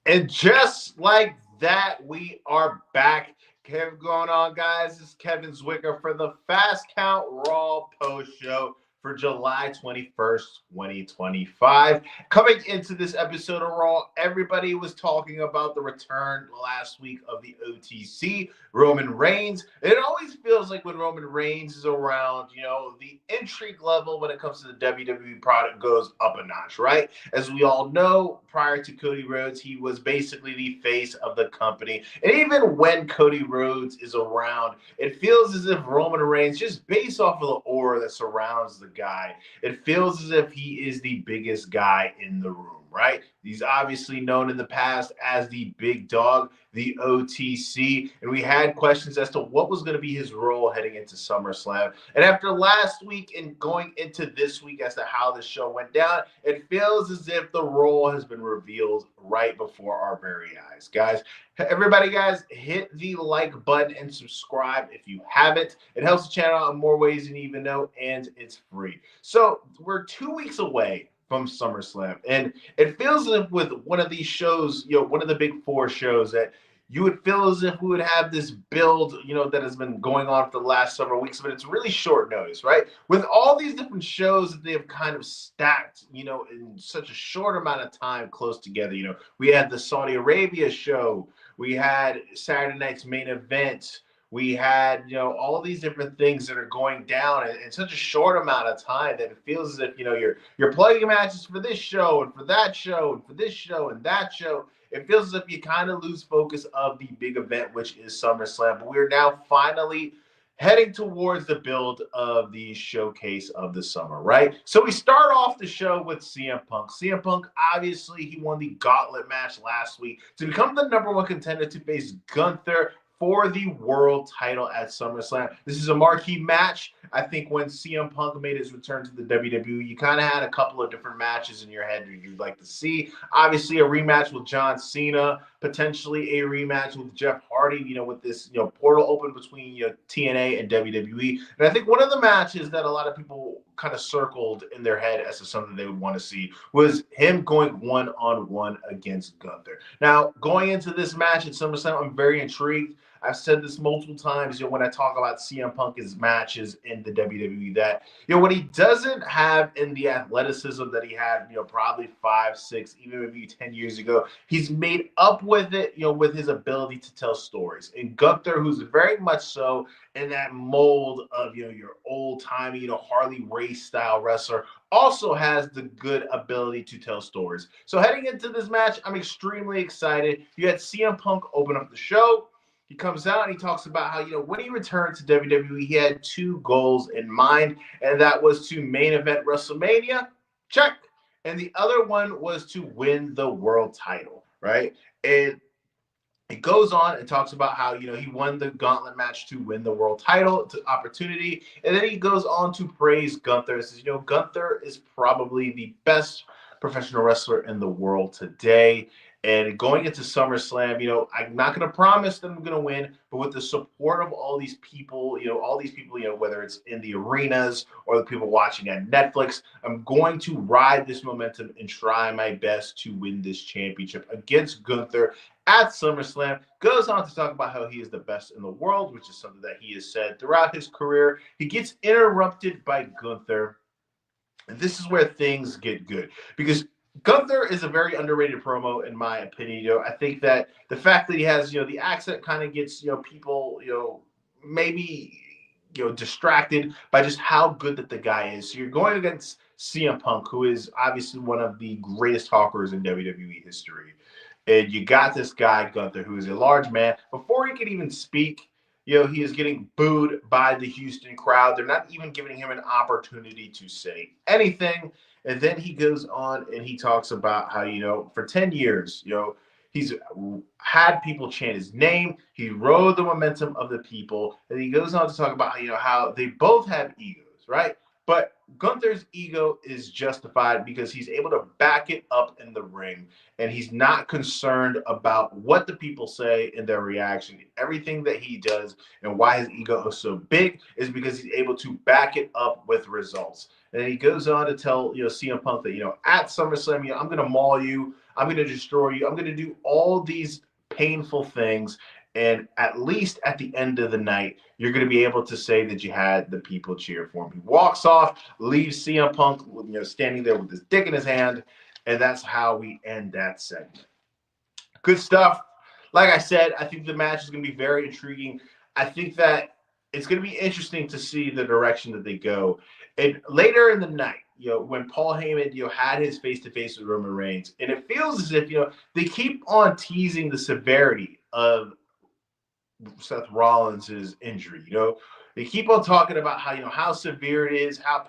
And just like that, we are back. Kevin going on, guys. This is Kevin Zwicker for the Fast Count Raw post show for July 21st, 2025. Coming into this episode of Raw, everybody was talking about the return last week of the OTC, Roman Reigns. It always feels like when Roman Reigns is around, the intrigue level when it comes to the WWE product goes up a notch, right? As we all know, prior to Cody Rhodes, he was basically the face of the company. And even when Cody Rhodes is around, it feels as if Roman Reigns, just based off of the aura that surrounds the guy, it feels as if he is the biggest guy in the room, right? He's obviously known in the past as the big dog, the OTC, and we had questions as to what was going to be his role heading into SummerSlam. And after last week and going into this week as to how the show went down, it feels as if the role has been revealed right before our very eyes. Guys, everybody, guys, hit the like button and subscribe if you haven't. It helps the channel out in more ways than you even know, and it's free. So we're 2 weeks away from SummerSlam. And it feels as if with one of these shows, one of the big four shows, that you would feel as if we would have this build, that has been going on for the last several weeks, but it's really short notice, right? With all these different shows that they have kind of stacked, in such a short amount of time close together. We had the Saudi Arabia show, we had Saturday night's main event, we had, all these different things that are going down in such a short amount of time that it feels as if, you're plugging matches for this show and for that show and for this show and that show. It feels as if you kind of lose focus of the big event, which is SummerSlam. But we're now finally heading towards the build of the showcase of the summer, right? So we start off the show with CM Punk. CM Punk, obviously, he won the gauntlet match last week to become the #1 contender to face Gunther for the world title at SummerSlam. This is a marquee match. I think when CM Punk made his return to the WWE, you kind of had a couple of different matches in your head that you'd like to see. Obviously, a rematch with John Cena, potentially a rematch with Jeff Hardy, with this, portal open between, TNA and WWE. And I think one of the matches that a lot of people kind of circled in their head as to something they would want to see was him going one-on-one against Gunther. Now, going into this match at SummerSlam, I'm very intrigued. I've said this multiple times, when I talk about CM Punk's matches in the WWE, that, what he doesn't have in the athleticism that he had, probably 5, 6, even maybe 10 years ago, he's made up with it, with his ability to tell stories. And Gunther, who's very much so in that mold of, your old-timey, Harley Race style wrestler, also has the good ability to tell stories. So heading into this match, I'm extremely excited. You had CM Punk open up the show. He comes out and he talks about how, when he returned to WWE, he had 2 goals in mind, and that was to main event WrestleMania, check, and the other one was to win the world title, right? And it goes on and talks about how, he won the gauntlet match to win the world title, to opportunity, and then he goes on to praise Gunther. He says, Gunther is probably the best professional wrestler in the world today. And going into SummerSlam, I'm not going to promise that I'm going to win, but with the support of all these people, whether it's in the arenas or the people watching at Netflix, I'm going to ride this momentum and try my best to win this championship against Gunther at SummerSlam. Goes on to talk about how he is the best in the world, which is something that he has said throughout his career. He gets interrupted by Gunther. And this is where things get good, because Gunther is a very underrated promo, in my opinion. I think that the fact that he has, the accent kind of gets, people, maybe, distracted by just how good that the guy is. So you're going against CM Punk, who is obviously one of the greatest talkers in WWE history. And you got this guy, Gunther, who is a large man. Before he can even speak, he is getting booed by the Houston crowd. They're not even giving him an opportunity to say anything. And then he goes on and he talks about how, for 10 years, he's had people chant his name. He rode the momentum of the people. And he goes on to talk about, how they both have egos, right? But Gunther's ego is justified because he's able to back it up in the ring, and he's not concerned about what the people say and their reaction. Everything that he does and why his ego is so big is because he's able to back it up with results. And he goes on to tell CM Punk that at SummerSlam, I'm going to maul you, I'm going to destroy you, I'm going to do all these painful things. And at least at the end of the night, you're going to be able to say that you had the people cheer for him. He walks off, leaves CM Punk, standing there with his dick in his hand, and that's how we end that segment. Good stuff. Like I said, I think the match is going to be very intriguing. I think that it's going to be interesting to see the direction that they go. And later in the night, when Paul Heyman, had his face-to-face with Roman Reigns, and it feels as if, they keep on teasing the severity of Seth Rollins' injury. They keep on talking about how severe it is, how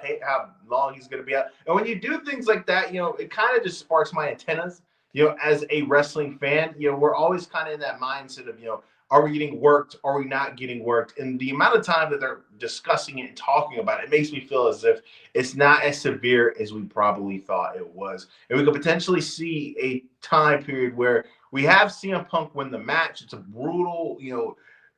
long he's going to be out. And when you do things like that, it kind of just sparks my antennas. As a wrestling fan, we're always kind of in that mindset of, are we getting worked? Are we not getting worked? And the amount of time that they're discussing it and talking about it makes me feel as if it's not as severe as we probably thought it was. And we could potentially see a time period where we have CM Punk win the match. It's a brutal,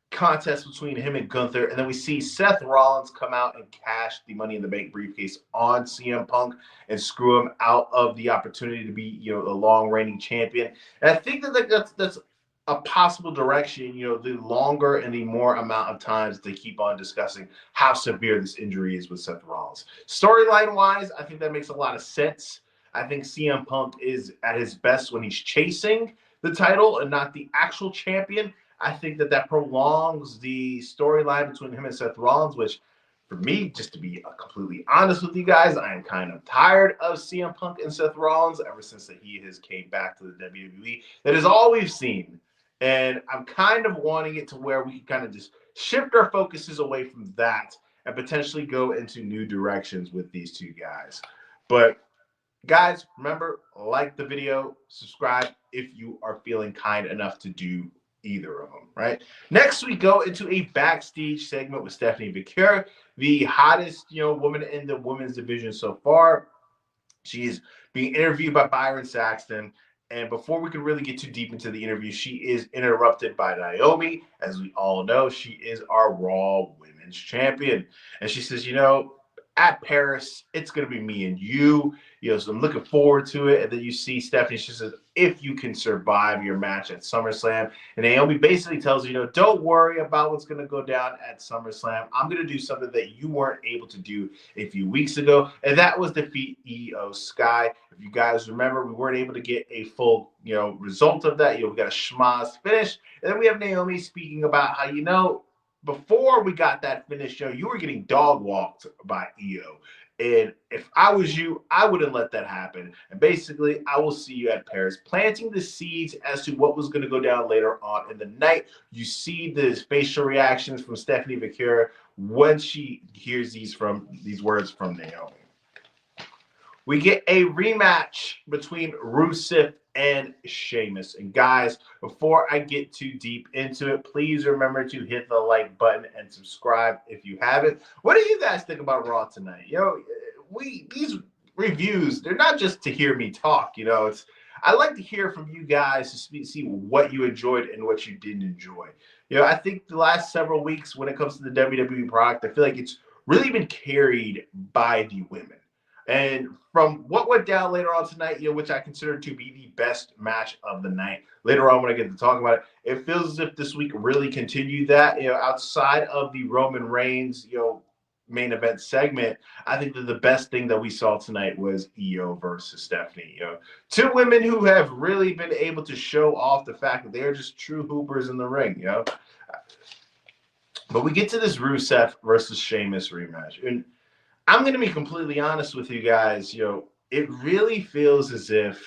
contest between him and Gunther. And then we see Seth Rollins come out and cash the Money in the Bank briefcase on CM Punk and screw him out of the opportunity to be, a long reigning champion. And I think that that's a possible direction, the longer and the more amount of times they keep on discussing how severe this injury is with Seth Rollins. Storyline wise, I think that makes a lot of sense. I think CM Punk is at his best when he's chasing the title and not the actual champion. I think that prolongs the storyline between him and Seth Rollins, which for me, just to be completely honest with you guys, I am kind of tired of CM Punk and Seth Rollins ever since that he has came back to the WWE. That is all we've seen. And I'm kind of wanting it to where we can kind of just shift our focuses away from that and potentially go into new directions with these two guys. But guys, remember, like the video, subscribe if you are feeling kind enough to do either of them, right? Next, we go into a backstage segment with Stephanie Vaquer, the hottest, woman in the women's division so far. She is being interviewed by Byron Saxton. And before we can really get too deep into the interview, she is interrupted by Naomi. As we all know, she is our Raw Women's Champion. And she says, at Paris, it's going to be me and you. So I'm looking forward to it. And then you see Stephanie, she says, if you can survive your match at SummerSlam. And Naomi basically tells you, don't worry about what's going to go down at SummerSlam. I'm going to do something that you weren't able to do a few weeks ago. And that was defeat Io Sky. If you guys remember, we weren't able to get a full, result of that. We got a schmozz finish. And then we have Naomi speaking about how, before we got that finish, you were getting dog walked by Io. And if I was you, I wouldn't let that happen. And basically, I will see you at Paris, planting the seeds as to what was going to go down later on in the night. You see the facial reactions from Stephanie Vaquer when she hears these words from Naomi. We get a rematch between Rusev and Sheamus. And guys, before I get too deep into it, please remember to hit the like button and subscribe if you haven't. What do you guys think about Raw tonight? These reviews, they're not just to hear me talk. I like to hear from you guys to see what you enjoyed and what you didn't enjoy. I think the last several weeks when it comes to the WWE product, I feel like it's really been carried by the women. And from what went down later on tonight, which I consider to be the best match of the night, later on when I get to talk about it, it feels as if this week really continued that. Outside of the Roman Reigns, main event segment, I think that the best thing that we saw tonight was Io versus Stephanie. Two women who have really been able to show off the fact that they are just true hoopers in the ring. But we get to this Rusev versus Sheamus rematch, and I'm going to be completely honest with you guys. It really feels as if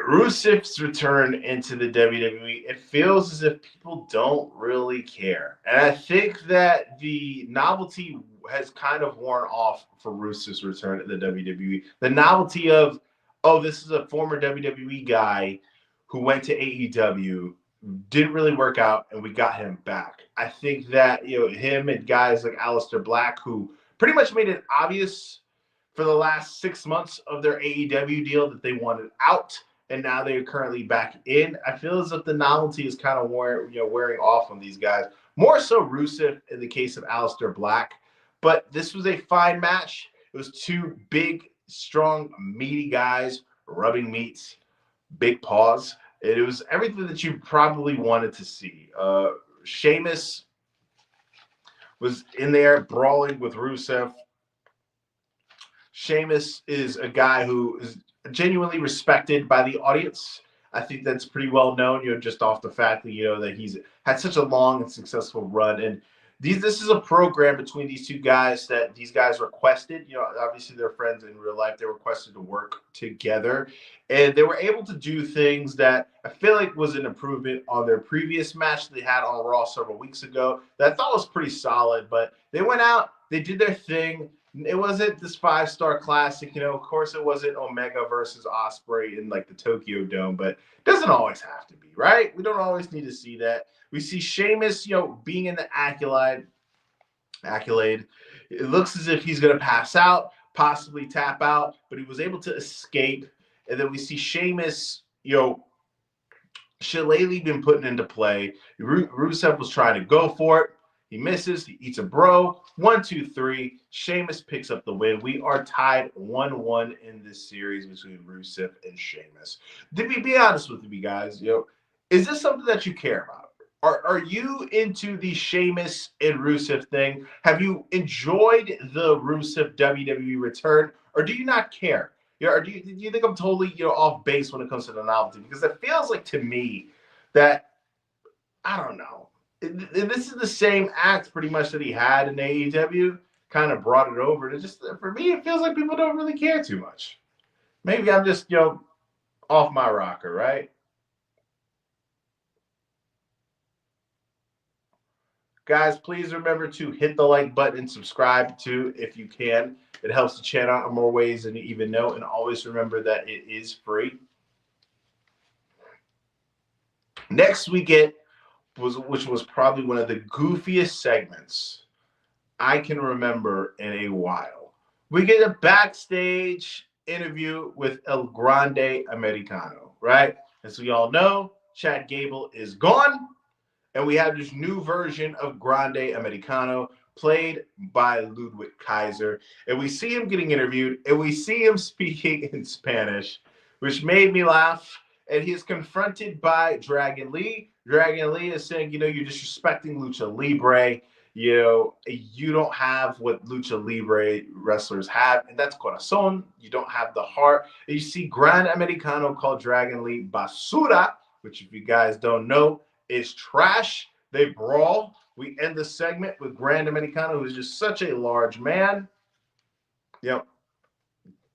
Rusev's return into the WWE, it feels as if people don't really care. And I think that the novelty has kind of worn off for Rusev's return to the WWE. The novelty of, this is a former WWE guy who went to AEW didn't really work out, and we got him back. I think that him and guys like Aleister Black, who pretty much made it obvious for the last 6 months of their AEW deal that they wanted out, and now they're currently back in. I feel as if the novelty is kind of wearing off on these guys. More so Rusev in the case of Aleister Black, but this was a fine match. It was two big, strong, meaty guys rubbing meats, big paws. It was everything that you probably wanted to see. Sheamus was in there brawling with Rusev. Sheamus is a guy who is genuinely respected by the audience. I think that's pretty well known, just off the fact that, that he's had such a long and successful run. And this is a program between these two guys that these guys requested. Obviously they're friends in real life. They requested to work together, and they were able to do things that I feel like was an improvement on their previous match they had on Raw several weeks ago that I thought was pretty solid. But they went out, they did their thing. It wasn't this 5-star classic, of course it wasn't Omega versus Ospreay in like the Tokyo Dome, but it doesn't always have to be, right? We don't always need to see that. We see Sheamus, being in the accolade. It looks as if he's going to pass out, possibly tap out, but he was able to escape. And then we see Sheamus, shillelagh been putting into play. Rusev was trying to go for it. He misses. He eats a bro. 1, 2, 3. Sheamus picks up the win. We are tied 1-1 in this series between Rusev and Sheamus. To be honest with you guys, is this something that you care about? Are you into the Sheamus and Rusev thing? Have you enjoyed the Rusev WWE return, or do you not care? Or do you think I'm totally off base when it comes to the novelty? Because it feels like to me that I don't know. This is the same act pretty much that he had in AEW, kind of brought it over. And just for me, it feels like people don't really care too much. Maybe I'm just, off my rocker, right? Guys, please remember to hit the like button and subscribe too if you can. It helps the channel out in more ways than you even know. And always remember that it is free. Next we get which was probably one of the goofiest segments I can remember in a while. We get a backstage interview with El Grande Americano, right? As we all know, Chad Gable is gone, and we have this new version of Grande Americano played by Ludwig Kaiser, and we see him getting interviewed, and we see him speaking in Spanish, which made me laugh. And he is confronted by Dragon Lee. Dragon Lee is saying, you're disrespecting Lucha Libre. You don't have what Lucha Libre wrestlers have, and that's corazon. You don't have the heart. And you see Gran Americano call Dragon Lee basura, which if you guys don't know, is trash. They brawl. We end the segment with Gran Americano, who's just such a large man.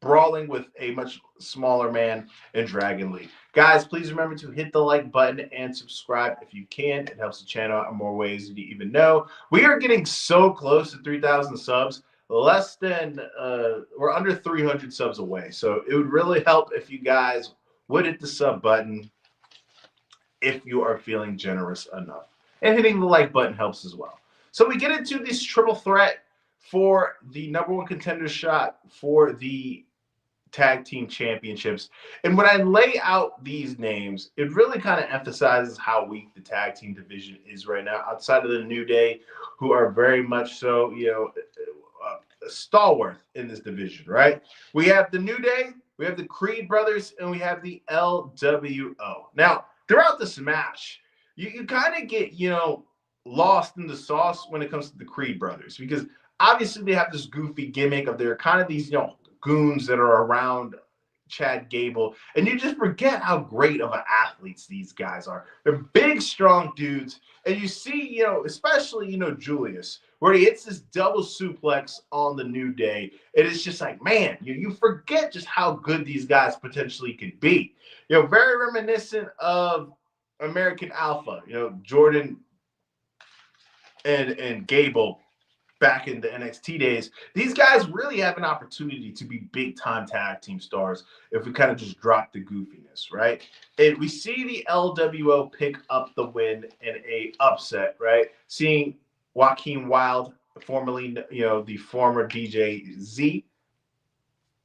Brawling with a much smaller man in Dragon Lee. Guys, please remember to hit the like button and subscribe if you can. It helps the channel out in more ways than you even know. We are getting so close to 3,000 subs. We're under 300 subs away. So it would really help if you guys would hit the sub button if you are feeling generous enough. And hitting the like button helps as well. So we get into this triple threat for the #1 contender shot for the tag team championships. And when I lay out these names, it really kind of emphasizes how weak the tag team division is right now, outside of the New Day, who are very much so, a stalwart in this division, right? We have the New Day, we have the Creed brothers, and we have the LWO. Now, throughout this match, you kind of get, lost in the sauce when it comes to the Creed brothers, because obviously they have this goofy gimmick of they're kind of these, goons that are around Chad Gable, and you just forget how great of athletes these guys are. They're big, strong dudes, and you see, especially, Julius, where he hits this double suplex on the New Day. It is just like, man, you forget just how good these guys potentially could be. Very reminiscent of American Alpha, Jordan and Gable. back in the NXT days, these guys really have an opportunity to be big-time tag team stars if we kind of just drop the goofiness, right? And we see the LWO pick up the win in a upset, right? Seeing Joaquin Wilde, formerly, the former DJ-Z,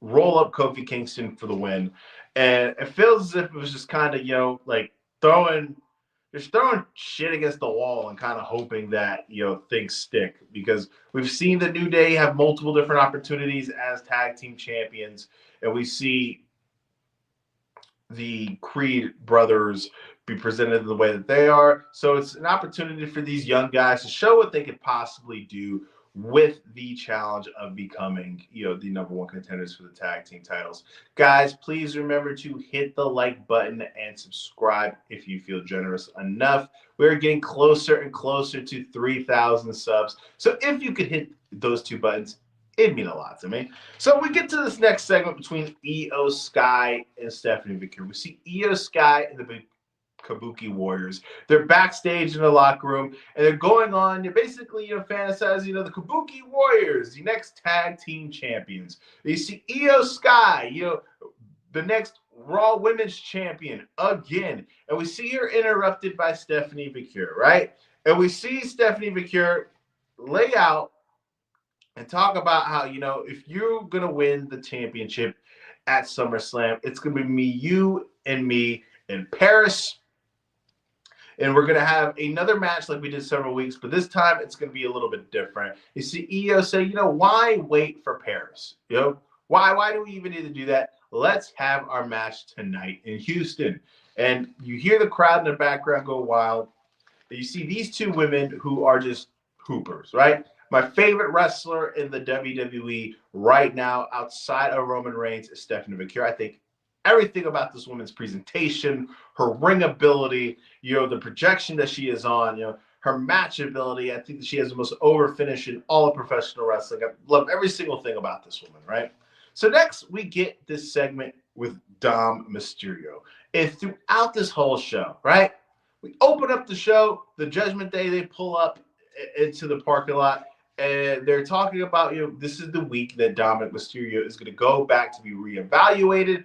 roll up Kofi Kingston for the win. And it feels as if it was just kind of, like throwing shit against the wall and kind of hoping that, things stick, because we've seen the New Day have multiple different opportunities as tag team champions. And we see the Creed brothers be presented in the way that they are. So it's an opportunity for these young guys to show what they could possibly do with the challenge of becoming, the number one contenders for the tag team titles. Guys, please remember to hit the like button and subscribe if you feel generous enough. We're getting closer and closer to 3,000 subs. So if you could hit those two buttons, it'd mean a lot to me. So we get to this next segment between Io Sky and Stephanie McCure. We see Io Sky and the Kabuki Warriors. They're backstage in the locker room, and they're going on. They're basically, fantasizing, the Kabuki Warriors, the next tag team champions. You see Io Sky, the next Raw Women's Champion again. And we see her interrupted by Stephanie McCure, right? And we see Stephanie McCure lay out and talk about how, if you're going to win the championship at SummerSlam, it's going to be you and me in Paris. And we're going to have another match like we did several weeks, but this time it's going to be a little bit different. You see Io say, why wait for Paris? Why do we even need to do that? Let's have our match tonight in Houston. And you hear the crowd in the background go wild. You see these two women who are just hoopers, right? My favorite wrestler in the WWE right now outside of Roman Reigns is Stephanie McCure. I think everything about this woman's presentation, her ring ability, the projection that she is on, her match ability. I think that she has the most over finish in all of professional wrestling. I love every single thing about this woman, right? So next we get this segment with Dom Mysterio. And throughout this whole show, right, we open up the show, the Judgment Day, they pull up into the parking lot, and they're talking about, this is the week that Dominic Mysterio is going to go back to be reevaluated,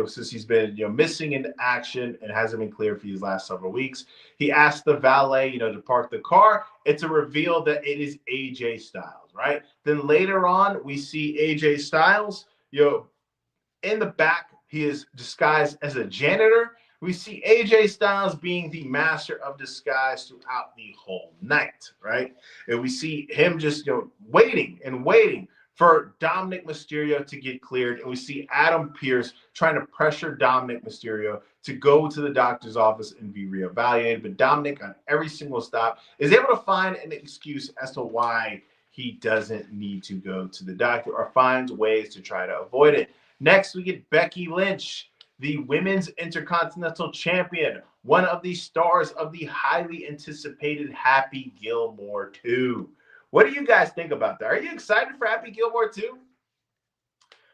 since he's been, missing in action and hasn't been cleared for these last several weeks. He asked the valet, to park the car. It's a reveal that it is AJ Styles, right? Then later on, we see AJ Styles, in the back, he is disguised as a janitor. We see AJ Styles being the master of disguise throughout the whole night, right? And we see him just, waiting and waiting for Dominic Mysterio to get cleared. And we see Adam Pearce trying to pressure Dominic Mysterio to go to the doctor's office and be reevaluated. But Dominic, on every single stop, is able to find an excuse as to why he doesn't need to go to the doctor, or finds ways to try to avoid it. Next, we get Becky Lynch, the Women's Intercontinental Champion, one of the stars of the highly anticipated Happy Gilmore 2. What do you guys think about that? Are you excited for Happy Gilmore 2?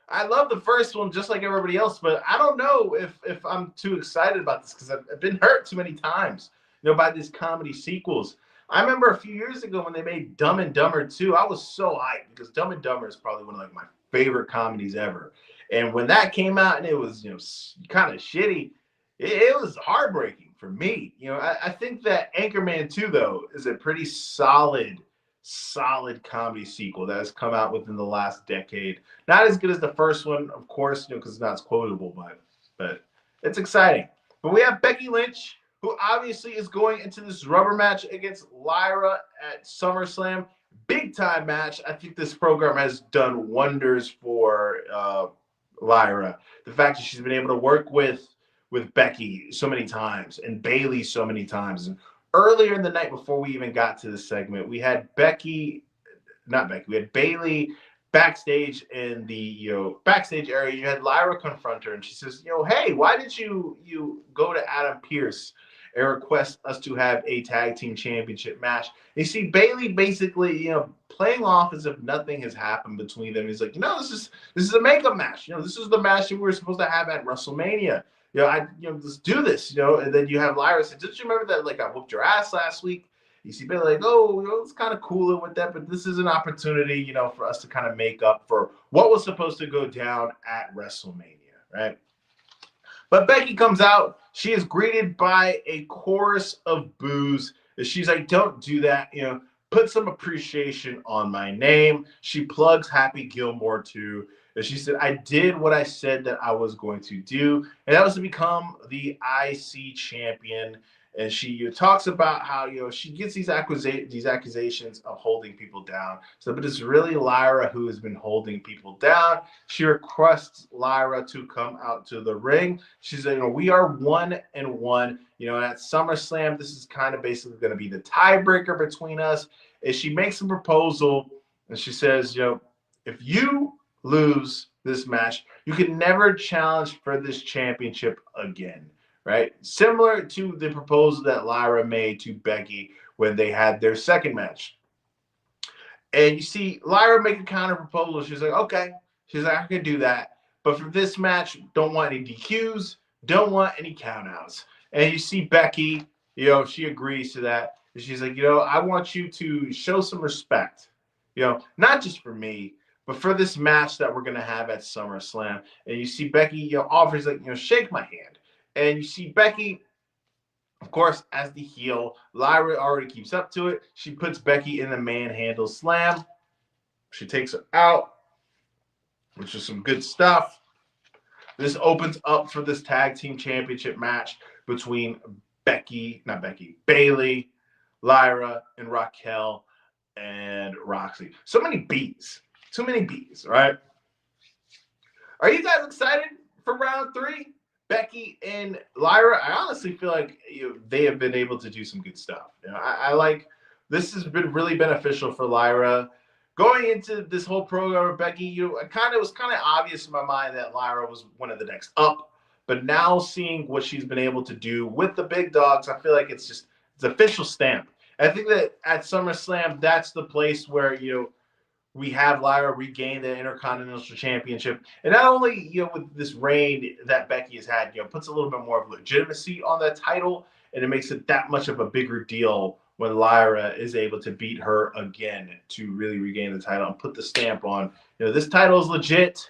I love the first one just like everybody else, but I don't know if I'm too excited about this, because I've been hurt too many times, by these comedy sequels. I remember a few years ago when they made Dumb and Dumber 2, I was so hyped, because Dumb and Dumber is probably one of my favorite comedies ever. And when that came out and it was, kind of shitty, it was heartbreaking for me. I think that Anchorman 2, though, is a pretty solid comedy sequel that has come out within the last decade. Not as good as the first one, of course, because it's not as quotable, but it's exciting. But we have Becky Lynch, who obviously is going into this rubber match against Lyra at SummerSlam. Big time match. I think this program has done wonders for Lyra. The fact that she's been able to work with Becky so many times and Bayley so many times. And earlier in the night, before we even got to this segment, we had we had Bayley backstage in the backstage area. You had Lyra confront her, and she says, hey, why did you go to Adam Pearce and request us to have a tag team championship match? And you see Bayley basically, playing off as if nothing has happened between them. He's like, this is a makeup match. This is the match that we were supposed to have at WrestleMania. Let's do this. And then you have Lyra say, did you remember that? Like, I whooped your ass last week. You see Bayley like, oh, it's kind of cooler with that, but this is an opportunity, for us to kind of make up for what was supposed to go down at WrestleMania, right? But Becky comes out. She is greeted by a chorus of boos. She's like, don't do that. Put some appreciation on my name. She plugs Happy Gilmore too. And she said, I did what I said that I was going to do. And that was to become the IC champion. And she talks about how, she gets these accusations of holding people down. So, but it's really Lyra who has been holding people down. She requests Lyra to come out to the ring. She said, we are 1-1. At SummerSlam, this is kind of basically going to be the tiebreaker between us. And she makes a proposal, and she says, if you lose this match, you can never challenge for this championship again. Right? Similar to the proposal that Lyra made to Becky when they had their second match. And you see Lyra make a counter proposal. She's like, okay. She's like, I can do that. But for this match, don't want any DQs, don't want any countouts. And you see Becky, she agrees to that. And she's like, I want you to show some respect, not just for me, but for this match that we're going to have at SummerSlam. And you see Becky, offers like, shake my hand. And you see Becky, of course, as the heel. Lyra already keeps up to it. She puts Becky in the manhandle slam. She takes her out, which is some good stuff. This opens up for this tag team championship match between Bayley, Lyra, and Raquel and Roxy. So many B's. Too many B's, right? Are you guys excited for round 3? Becky and Lyra, I honestly feel like they have been able to do some good stuff. I like this has been really beneficial for Lyra. Going into this whole program with Becky, it was kind of obvious in my mind that Lyra was one of the next up. But now seeing what she's been able to do with the big dogs, I feel like it's official stamp. I think that at SummerSlam, that's the place where we have Lyra regain the Intercontinental Championship. And not only, with this reign that Becky has had, puts a little bit more of legitimacy on that title, and it makes it that much of a bigger deal when Lyra is able to beat her again to really regain the title and put the stamp on, this title is legit.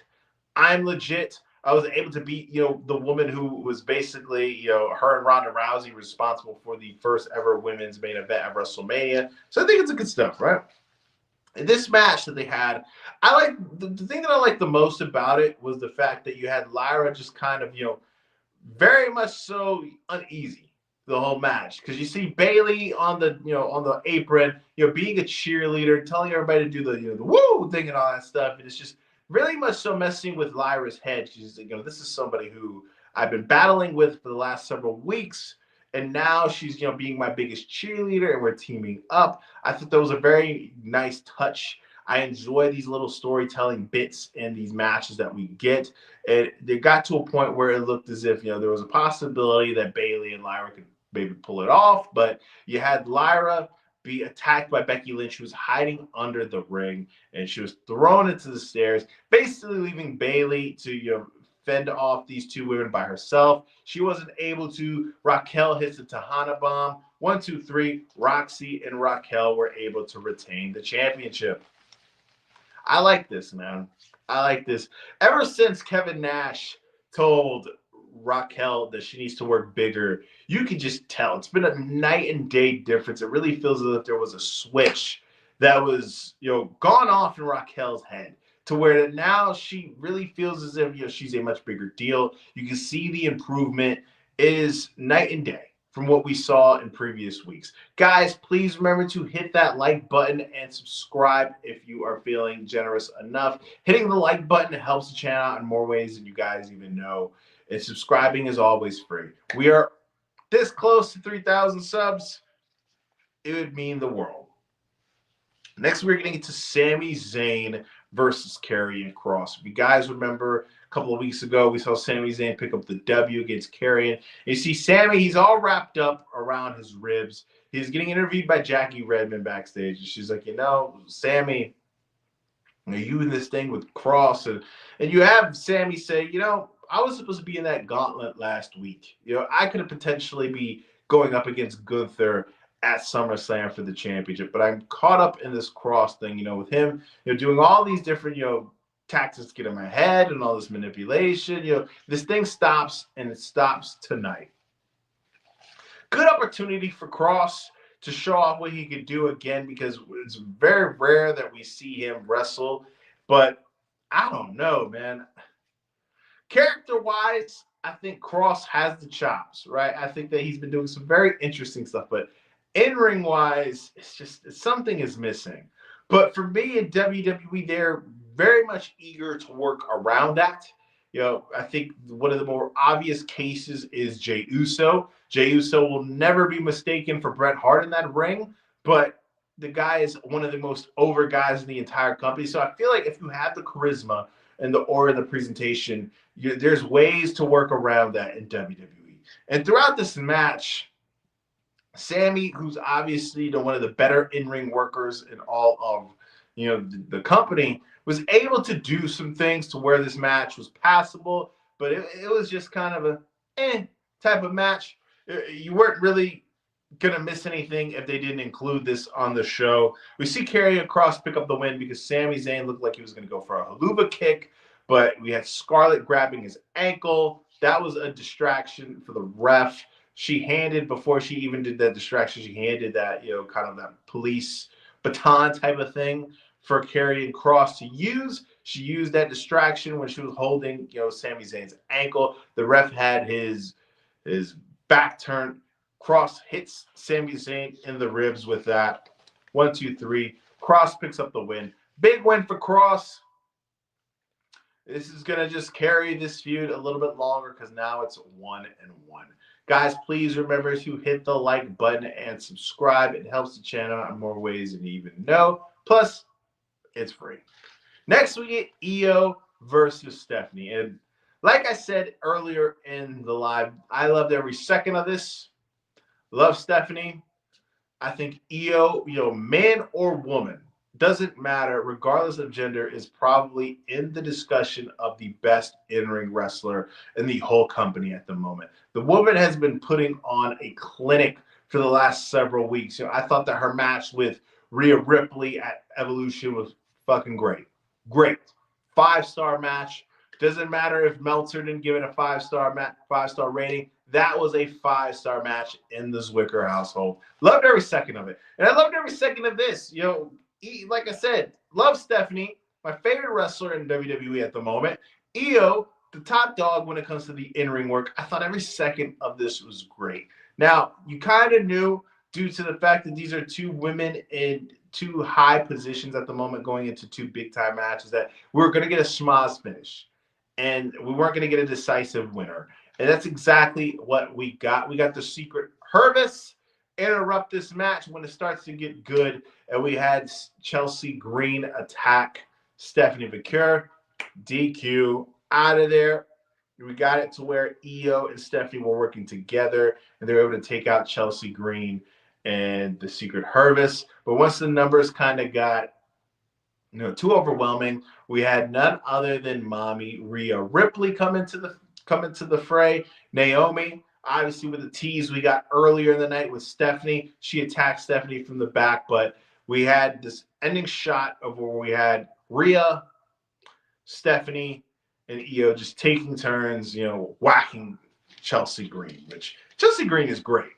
I'm legit. I was able to beat, the woman who was basically, her and Ronda Rousey responsible for the first ever women's main event at WrestleMania. So I think it's a good stuff, right? This match that they had, I like the thing that I liked the most about it was the fact that you had Lyra just kind of, very much so uneasy the whole match, because you see Bayley on the apron, being a cheerleader, telling everybody to do the woo thing and all that stuff, and it's just really much so messing with Lyra's head. She's this is somebody who I've been battling with for the last several weeks. And now she's, being my biggest cheerleader, and we're teaming up. I thought that was a very nice touch. I enjoy these little storytelling bits in these matches that we get. And they got to a point where it looked as if, there was a possibility that Bayley and Lyra could maybe pull it off. But you had Lyra be attacked by Becky Lynch, who was hiding under the ring, and she was thrown into the stairs, basically leaving Bayley to, fend off these two women by herself. She wasn't able to. Raquel hits the Tejana bomb. 1, 2, 3. Roxy and Raquel were able to retain the championship. I like this, man. I like this. Ever since Kevin Nash told Raquel that she needs to work bigger, you can just tell. It's been a night and day difference. It really feels as if there was a switch that was, gone off in Raquel's head, to where now she really feels as if she's a much bigger deal. You can see the improvement is night and day from what we saw in previous weeks. Guys, please remember to hit that like button and subscribe if you are feeling generous enough. Hitting the like button helps the channel out in more ways than you guys even know. And subscribing is always free. We are this close to 3,000 subs. It would mean the world. Next, we're getting into Sami Zayn versus Karrion Kross. If you guys remember, a couple of weeks ago, we saw Sami Zayn pick up the W against Karrion. You see Sami, he's all wrapped up around his ribs. He's getting interviewed by Jackie Redmond backstage. And she's like, Sami, are you in this thing with Kross? And you have Sami say, I was supposed to be in that gauntlet last week. I could potentially be going up against Gunther at SummerSlam for the championship. But I'm caught up in this Cross thing, with him, doing all these different, tactics to get in my head and all this manipulation. This thing stops, and it stops tonight. Good opportunity for Cross to show off what he could do again, because it's very rare that we see him wrestle. But I don't know, man. Character-wise, I think Cross has the chops, right? I think that he's been doing some very interesting stuff, but in-ring wise, something is missing. But for me in WWE, they're very much eager to work around that. I think one of the more obvious cases is Jey Uso. Jey Uso will never be mistaken for Bret Hart in that ring, but the guy is one of the most over guys in the entire company. So I feel like if you have the charisma and the aura of the presentation, there's ways to work around that in WWE. And throughout this match, Sammy, who's obviously one of the better in-ring workers in all of the company, was able to do some things to where this match was passable, but it was just kind of a type of match. You weren't really gonna miss anything if they didn't include this on the show. We see Karrion Kross pick up the win because Sami Zayn looked like he was gonna go for a haluva kick, but we had Scarlett grabbing his ankle. That was a distraction for the ref. She handed, before she even did that distraction, she handed that, kind of that police baton type of thing for Karrion Kross to use. She used that distraction when she was holding, Sami Zayn's ankle. The ref had his back turned. Kross hits Sami Zayn in the ribs with that. 1, 2, 3. Kross picks up the win. Big win for Kross. This is going to just carry this feud a little bit longer because now it's 1-1. Guys, please remember to hit the like button and subscribe. It helps the channel in more ways than you even know. Plus, it's free. Next, we get Io versus Stephanie. And like I said earlier in the live, I loved every second of this. Love Stephanie. I think Io, man or woman, doesn't matter, regardless of gender, is probably in the discussion of the best in-ring wrestler in the whole company at the moment. The woman has been putting on a clinic for the last several weeks. I thought that her match with Rhea Ripley at Evolution was fucking great. Great. 5-star match. Doesn't matter if Meltzer didn't give it a 5-star rating. That was a 5-star match in the Zwicker household. Loved every second of it. And I loved every second of this. Like I said, love Stephanie, my favorite wrestler in WWE at the moment. Io, the top dog when it comes to the in-ring work. I thought every second of this was great. Now, you kind of knew, due to the fact that these are two women in two high positions at the moment going into two big-time matches, that we were going to get a schmoz finish. And we weren't going to get a decisive winner. And that's exactly what we got. We got the secret Hervis interrupt this match when it starts to get good. And we had Chelsea Green attack Stephanie McCure. DQ out of there. We got it to where Io and Stephanie were working together, and they were able to take out Chelsea Green and the secret Hervis. But once the numbers kind of got too overwhelming, we had none other than mommy Rhea Ripley come into the fray. Naomi, obviously, with the tease we got earlier in the night with Stephanie. She attacked Stephanie from the back, but we had this ending shot of where we had Rhea, Stephanie, and Io just taking turns, whacking Chelsea Green, which Chelsea Green is great.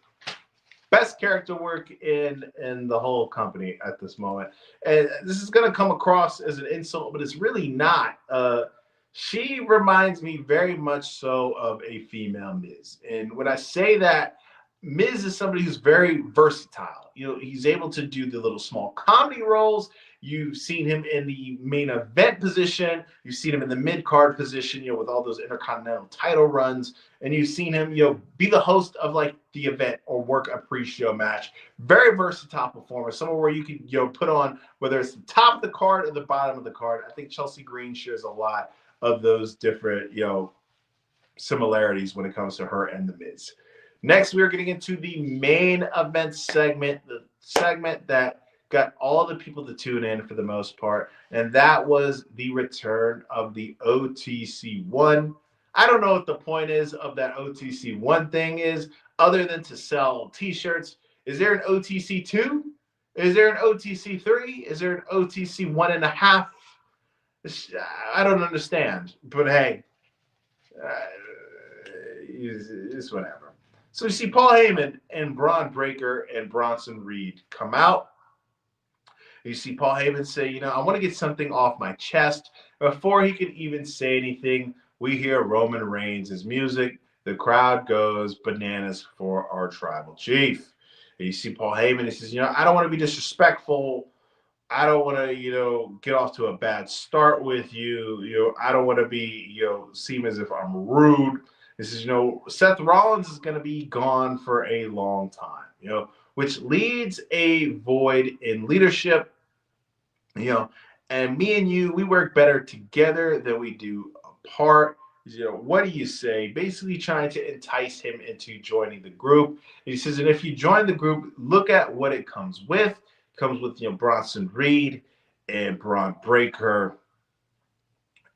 Best character work in the whole company at this moment. And this is going to come across as an insult, but it's really not. She reminds me very much so of a female Miz. And when I say that, Miz is somebody who's very versatile. He's able to do the little small comedy roles. You've seen him in the main event position. You've seen him in the mid-card position, with all those intercontinental title runs. And you've seen him, be the host of like the event or work a pre-show match. Very versatile performer. Someone where you can, put on, whether it's the top of the card or the bottom of the card. I think Chelsea Green shares a lot of those different, similarities when it comes to her and the Miz. Next, we're getting into the main event segment, the segment that got all the people to tune in for the most part, and that was the return of the OTC 1. I don't know what the point is of that OTC 1 thing is, other than to sell t-shirts. Is there an OTC 2? Is there an OTC 3? Is there an OTC 1.5? I don't understand. But hey, it's whatever. So you see Paul Heyman and Braun Breaker and Bronson Reed come out. You see Paul Heyman say, I want to get something off my chest. Before he could even say anything, we hear Roman Reigns' music. The crowd goes bananas for our tribal chief. And you see Paul Heyman, he says, I don't want to be disrespectful. I don't want to, get off to a bad start with you. I don't want to be, seem as if I'm rude. This is, Seth Rollins is going to be gone for a long time, which leads a void in leadership, and me and you, we work better together than we do apart. What do you say? Basically trying to entice him into joining the group. And he says, and if you join the group, look at what it comes with. It comes with, Bronson Reed and Braun Breaker.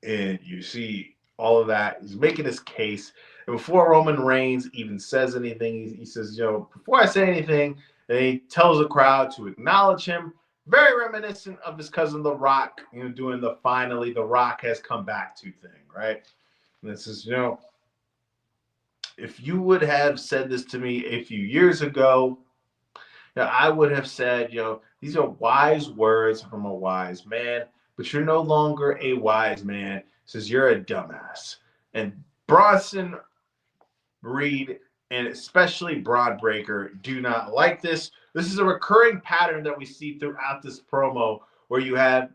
And you see all of that. He's making his case. And before Roman Reigns even says anything, he says, before I say anything, and he tells the crowd to acknowledge him. Very reminiscent of his cousin The Rock, doing the finally The Rock has come back to thing, right? And this is, if you would have said this to me a few years ago, I would have said, these are wise words from a wise man, but you're no longer a wise man. Says you're a dumbass. And Bronson Reed and especially Braun Breaker do not like this. This is a recurring pattern that we see throughout this promo where you have,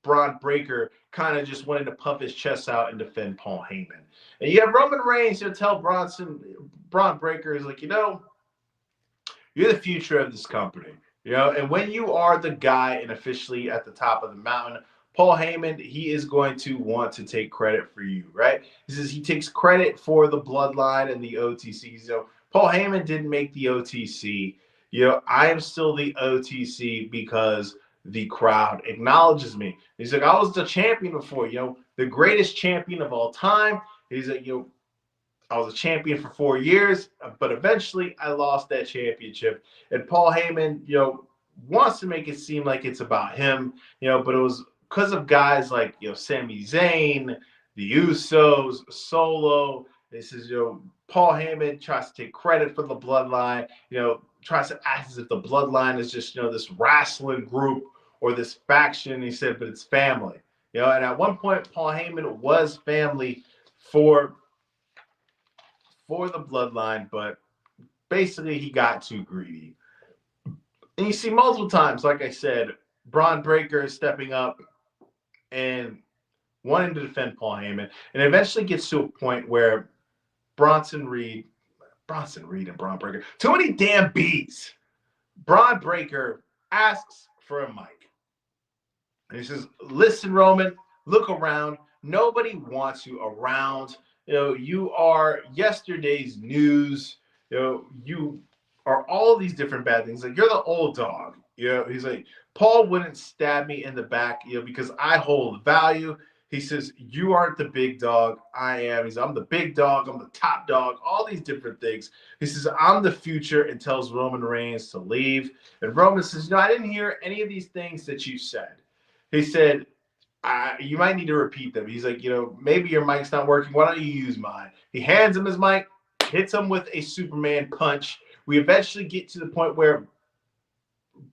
Braun Breaker kind of just wanting to puff his chest out and defend Paul Heyman. And you have Roman Reigns, tell Braun Breaker is like, you're the future of this company. And when you are the guy and officially at the top of the mountain, Paul Heyman, he is going to want to take credit for you, right? He says he takes credit for the bloodline and the OTC. Paul Heyman didn't make the OTC. I am still the OTC because the crowd acknowledges me. He's like, I was the champion before, the greatest champion of all time. He's like, I was a champion for 4 years, but eventually I lost that championship. And Paul Heyman, wants to make it seem like it's about him, but it was because of guys like, Sami Zayn, the Usos, Solo. This is, Paul Heyman tries to take credit for the bloodline, tries to act as if the bloodline is just, this wrestling group or this faction. He said, but it's family, and at one point, Paul Heyman was family for the bloodline, but basically he got too greedy. And you see multiple times, like I said, Braun Breaker is stepping up and wanting to defend Paul Heyman, and eventually gets to a point where Bronson Reed and Braun Breaker, too many damn B's. Braun Breaker asks for a mic. And he says, listen, Roman, look around. Nobody wants you around. You are yesterday's news. You are all these different bad things. Like, you're the old dog. He's like, Paul wouldn't stab me in the back, because I hold value. He says, you aren't the big dog. I am. He says, I'm the big dog. I'm the top dog. All these different things. He says, I'm the future, and tells Roman Reigns to leave. And Roman says, I didn't hear any of these things that you said. He said, you might need to repeat them. He's like, maybe your mic's not working. Why don't you use mine? He hands him his mic, hits him with a Superman punch. We eventually get to the point where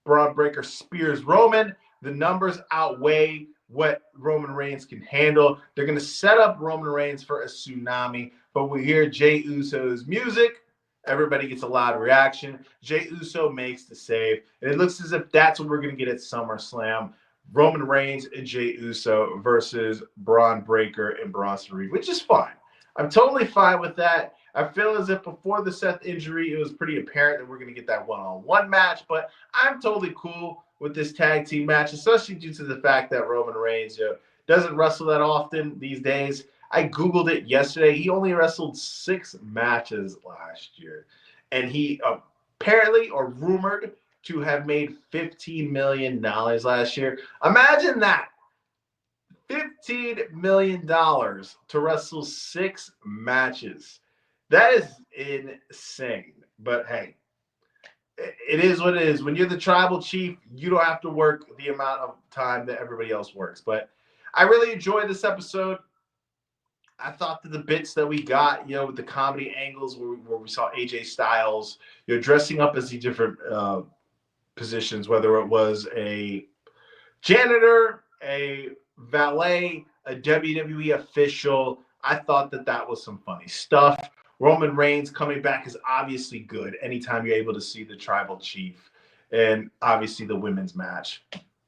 Braun Breaker spears Roman. The numbers outweigh what Roman Reigns can handle. They're going to set up Roman Reigns for a tsunami, but we hear Jey Uso's music. Everybody gets a loud reaction. Jey Uso makes the save, and it looks as if that's what we're going to get at SummerSlam. Roman Reigns and Jey Uso versus Braun Breaker and Bronson Reed, which is fine. I'm totally fine with that. I feel as if before the Seth injury, it was pretty apparent that we're going to get that one-on-one match, but I'm totally cool with this tag team match, especially due to the fact that Roman Reigns doesn't wrestle that often these days. I Googled it yesterday. He only wrestled 6 matches last year, and he apparently, or rumored, to have made $15 million last year. Imagine that. $15 million to wrestle 6 matches. That is insane. But hey, it is what it is. When you're the tribal chief, you don't have to work the amount of time that everybody else works. But I really enjoyed this episode. I thought that the bits that we got, with the comedy angles where we saw AJ Styles, dressing up as the different positions, whether it was a janitor, a valet, a WWE official. I thought that that was some funny stuff. Roman Reigns coming back is obviously good anytime you're able to see the tribal chief. And obviously the women's match.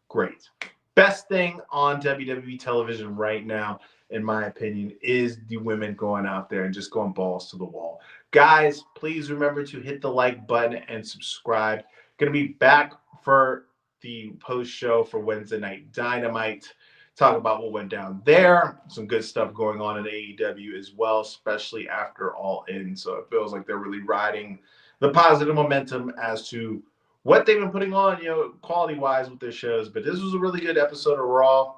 Great. Best thing on WWE television right now, in my opinion, is the women going out there and just going balls to the wall. Guys, please remember to hit the like button and subscribe. Going to be back for the post show for Wednesday Night Dynamite. Talk about what went down there. Some good stuff going on in AEW as well, especially after All In. So it feels like they're really riding the positive momentum as to what they've been putting on, quality-wise with their shows. But this was a really good episode of Raw.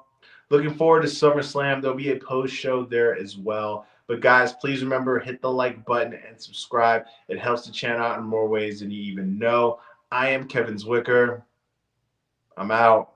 Looking forward to SummerSlam. There'll be a post show there as well. But guys, please remember, hit the like button and subscribe. It helps the channel out in more ways than you even know. I am Kevin Zwicker. I'm out.